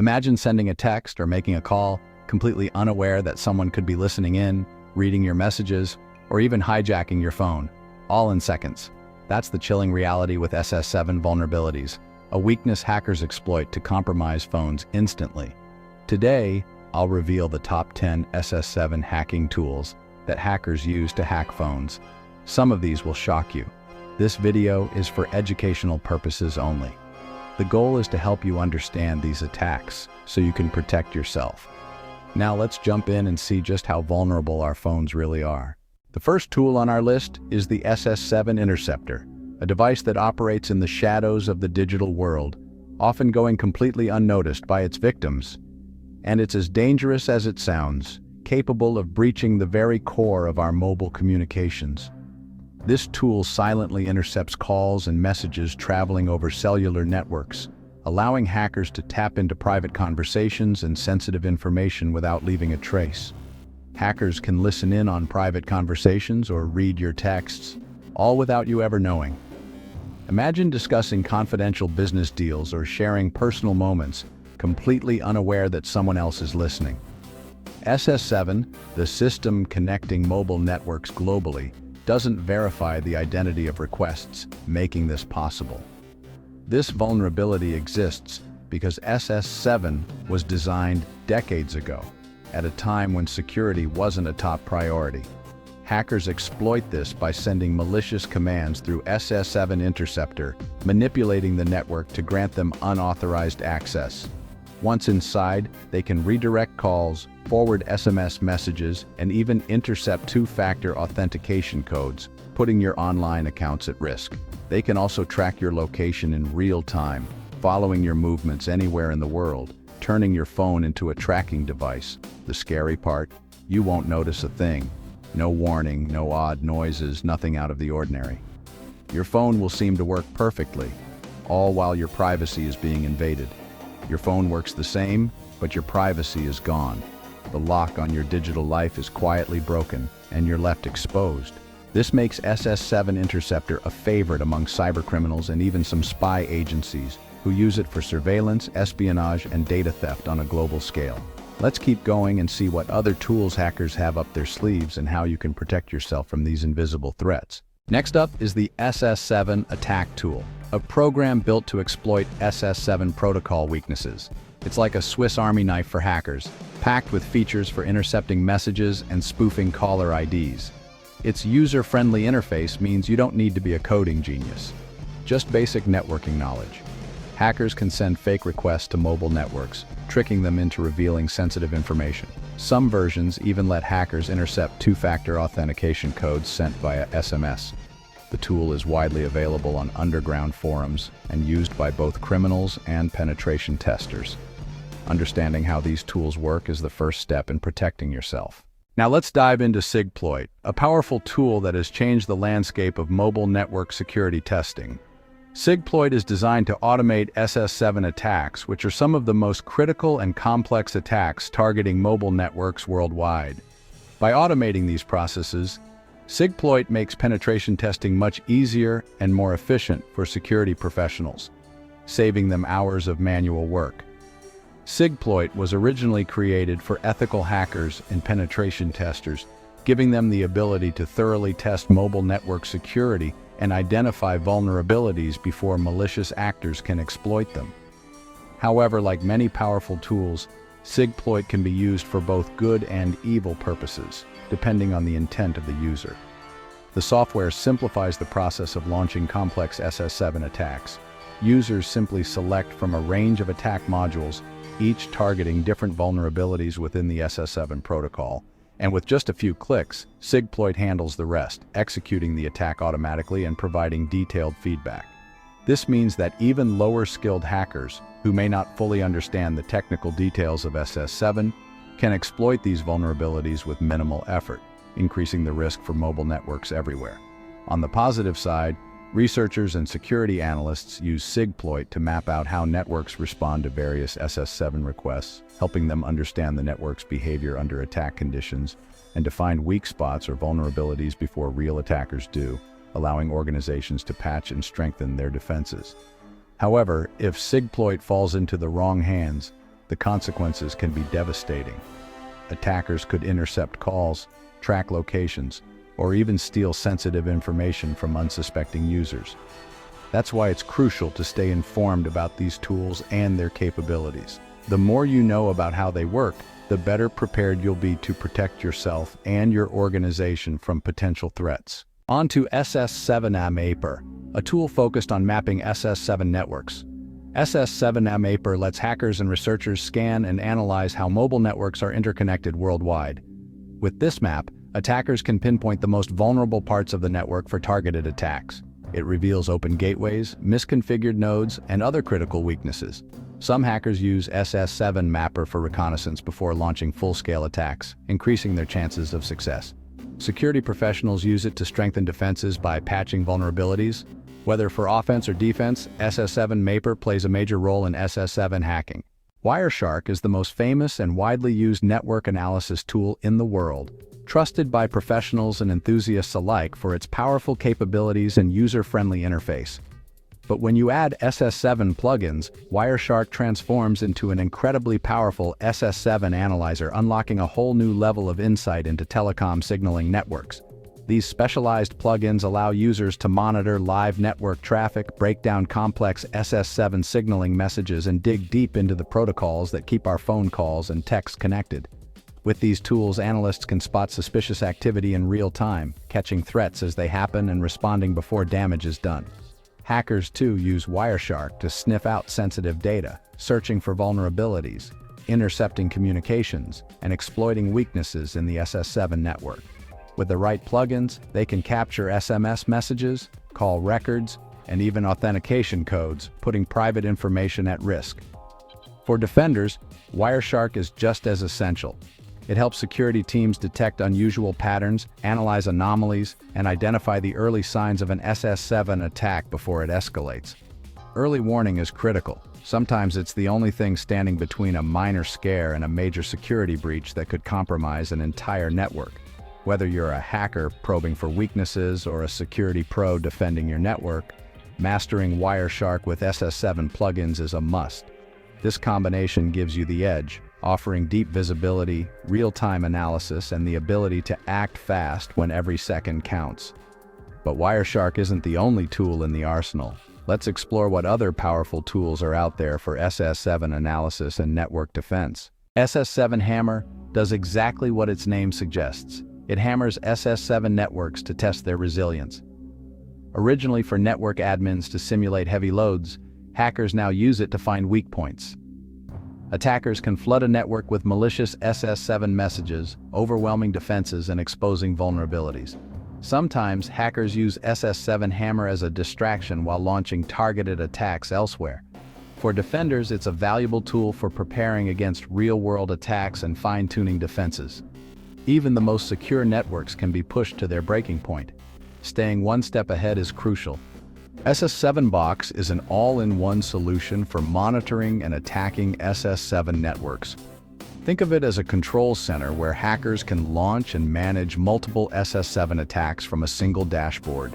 Imagine sending a text or making a call, completely unaware that someone could be listening in, reading your messages, or even hijacking your phone, all in seconds. That's the chilling reality with SS7 vulnerabilities, a weakness hackers exploit to compromise phones instantly. Today, I'll reveal the top 10 SS7 hacking tools that hackers use to hack phones. Some of these will shock you. This video is for educational purposes only. The goal is to help you understand these attacks so you can protect yourself. Now let's jump in and see just how vulnerable our phones really are. The first tool on our list is the SS7 Interceptor, a device that operates in the shadows of the digital world, often going completely unnoticed by its victims. And it's as dangerous as it sounds, capable of breaching the very core of our mobile communications. This tool silently intercepts calls and messages traveling over cellular networks, allowing hackers to tap into private conversations and sensitive information without leaving a trace. Hackers can listen in on private conversations or read your texts, all without you ever knowing. Imagine discussing confidential business deals or sharing personal moments, completely unaware that someone else is listening. SS7, the system connecting mobile networks globally, doesn't verify the identity of requests, making this possible. This vulnerability exists because SS7 was designed decades ago, at a time when security wasn't a top priority. Hackers exploit this by sending malicious commands through SS7 Interceptor, manipulating the network to grant them unauthorized access. Once inside, they can redirect calls, forward SMS messages, and even intercept two-factor authentication codes, putting your online accounts at risk. They can also track your location in real time, following your movements anywhere in the world, turning your phone into a tracking device. The scary part? You won't notice a thing. No warning, no odd noises, nothing out of the ordinary. Your phone will seem to work perfectly, all while your privacy is being invaded. Your phone works the same, but your privacy is gone. The lock on your digital life is quietly broken, and you're left exposed. This makes SS7 Interceptor a favorite among cybercriminals and even some spy agencies who use it for surveillance, espionage, and data theft on a global scale. Let's keep going and see what other tools hackers have up their sleeves and how you can protect yourself from these invisible threats. Next up is the SS7 Attack Tool, a program built to exploit SS7 protocol weaknesses. It's like a Swiss Army knife for hackers, packed with features for intercepting messages and spoofing caller IDs. Its user-friendly interface means you don't need to be a coding genius, just basic networking knowledge. Hackers can send fake requests to mobile networks, tricking them into revealing sensitive information. Some versions even let hackers intercept two-factor authentication codes sent via SMS. The tool is widely available on underground forums and used by both criminals and penetration testers. Understanding how these tools work is the first step in protecting yourself. Now let's dive into Sigploit, a powerful tool that has changed the landscape of mobile network security testing. Sigploit is designed to automate SS7 attacks, which are some of the most critical and complex attacks targeting mobile networks worldwide. By automating these processes, Sigploit makes penetration testing much easier and more efficient for security professionals, saving them hours of manual work. Sigploit was originally created for ethical hackers and penetration testers, giving them the ability to thoroughly test mobile network security and identify vulnerabilities before malicious actors can exploit them. However, like many powerful tools, Sigploit can be used for both good and evil purposes, depending on the intent of the user. The software simplifies the process of launching complex SS7 attacks. Users simply select from a range of attack modules, each targeting different vulnerabilities within the SS7 protocol. And with just a few clicks, Sigploit handles the rest, executing the attack automatically and providing detailed feedback. This means that even lower-skilled hackers, who may not fully understand the technical details of SS7, can exploit these vulnerabilities with minimal effort, increasing the risk for mobile networks everywhere. On the positive side, researchers and security analysts use Sigploit to map out how networks respond to various SS7 requests, helping them understand the network's behavior under attack conditions and to find weak spots or vulnerabilities before real attackers do, allowing organizations to patch and strengthen their defenses. However, if Sigploit falls into the wrong hands, the consequences can be devastating. Attackers could intercept calls, track locations, or even steal sensitive information from unsuspecting users. That's why it's crucial to stay informed about these tools and their capabilities. The more you know about how they work, the better prepared you'll be to protect yourself and your organization from potential threats. On to SS7 Mapper, a tool focused on mapping SS7 networks. SS7 Mapper lets hackers and researchers scan and analyze how mobile networks are interconnected worldwide. With this map, attackers can pinpoint the most vulnerable parts of the network for targeted attacks. It reveals open gateways, misconfigured nodes, and other critical weaknesses. Some hackers use SS7 Mapper for reconnaissance before launching full-scale attacks, increasing their chances of success. Security professionals use it to strengthen defenses by patching vulnerabilities. Whether for offense or defense, SS7 Mapper plays a major role in SS7 hacking. Wireshark is the most famous and widely used network analysis tool in the world, trusted by professionals and enthusiasts alike for its powerful capabilities and user-friendly interface. But when you add SS7 plugins, Wireshark transforms into an incredibly powerful SS7 analyzer, unlocking a whole new level of insight into telecom signaling networks. These specialized plugins allow users to monitor live network traffic, break down complex SS7 signaling messages, and dig deep into the protocols that keep our phone calls and texts connected. With these tools, analysts can spot suspicious activity in real time, catching threats as they happen and responding before damage is done. Hackers, too, use Wireshark to sniff out sensitive data, searching for vulnerabilities, intercepting communications, and exploiting weaknesses in the SS7 network. With the right plugins, they can capture SMS messages, call records, and even authentication codes, putting private information at risk. For defenders, Wireshark is just as essential. It helps security teams detect unusual patterns, analyze anomalies, and identify the early signs of an SS7 attack before it escalates. Early warning is critical. Sometimes it's the only thing standing between a minor scare and a major security breach that could compromise an entire network. Whether you're a hacker probing for weaknesses or a security pro defending your network, mastering Wireshark with SS7 plugins is a must. This combination gives you the edge, offering deep visibility, real-time analysis, and the ability to act fast when every second counts. But Wireshark isn't the only tool in the arsenal. Let's explore what other powerful tools are out there for SS7 analysis and network defense. SS7 Hammer does exactly what its name suggests. It hammers SS7 networks to test their resilience. Originally for network admins to simulate heavy loads, hackers now use it to find weak points. Attackers can flood a network with malicious SS7 messages, overwhelming defenses and exposing vulnerabilities. Sometimes hackers use SS7 Hammer as a distraction while launching targeted attacks elsewhere. For defenders, it's a valuable tool for preparing against real-world attacks and fine-tuning defenses. Even the most secure networks can be pushed to their breaking point. Staying one step ahead is crucial. SS7 Box is an all-in-one solution for monitoring and attacking SS7 networks. Think of it as a control center where hackers can launch and manage multiple SS7 attacks from a single dashboard.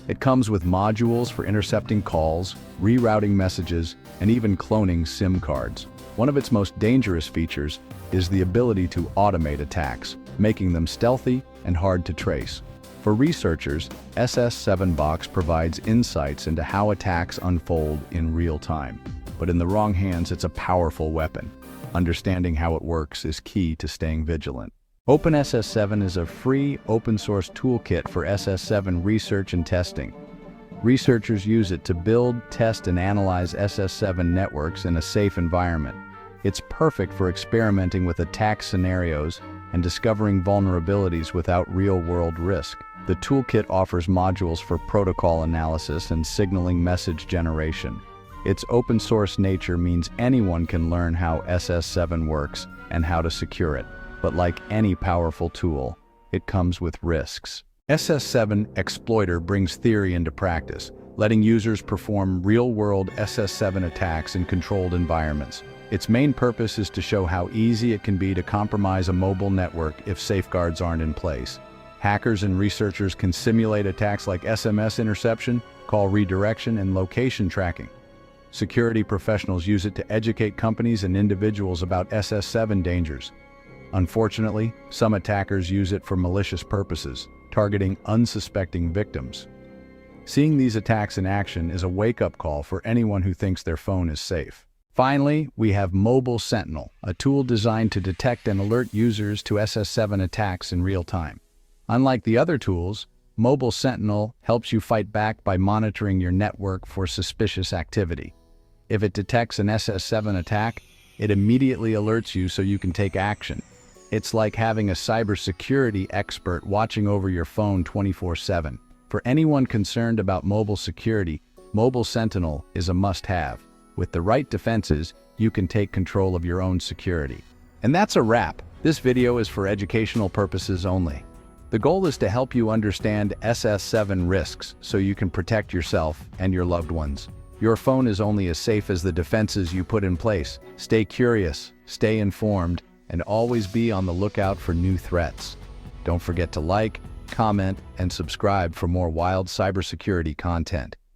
It comes with modules for intercepting calls, rerouting messages, and even cloning SIM cards. One of its most dangerous features is the ability to automate attacks, making them stealthy and hard to trace. For researchers, SS7 Box provides insights into how attacks unfold in real time. But in the wrong hands, it's a powerful weapon. Understanding how it works is key to staying vigilant. OpenSS7 is a free, open-source toolkit for SS7 research and testing. Researchers use it to build, test, and analyze SS7 networks in a safe environment. It's perfect for experimenting with attack scenarios and discovering vulnerabilities without real-world risk. The toolkit offers modules for protocol analysis and signaling message generation. Its open-source nature means anyone can learn how SS7 works and how to secure it. But like any powerful tool, it comes with risks. SS7 Exploiter brings theory into practice, letting users perform real-world SS7 attacks in controlled environments. Its main purpose is to show how easy it can be to compromise a mobile network if safeguards aren't in place. Hackers and researchers can simulate attacks like SMS interception, call redirection, and location tracking. Security professionals use it to educate companies and individuals about SS7 dangers. Unfortunately, some attackers use it for malicious purposes, targeting unsuspecting victims. Seeing these attacks in action is a wake-up call for anyone who thinks their phone is safe. Finally, we have Mobile Sentinel, a tool designed to detect and alert users to SS7 attacks in real time. Unlike the other tools, Mobile Sentinel helps you fight back by monitoring your network for suspicious activity. If it detects an SS7 attack, it immediately alerts you so you can take action. It's like having a cybersecurity expert watching over your phone 24/7. For anyone concerned about mobile security, Mobile Sentinel is a must-have. With the right defenses, you can take control of your own security. And that's a wrap. This video is for educational purposes only. The goal is to help you understand SS7 risks so you can protect yourself and your loved ones. Your phone is only as safe as the defenses you put in place. Stay curious, stay informed, and always be on the lookout for new threats. Don't forget to like, comment, and subscribe for more wild cybersecurity content.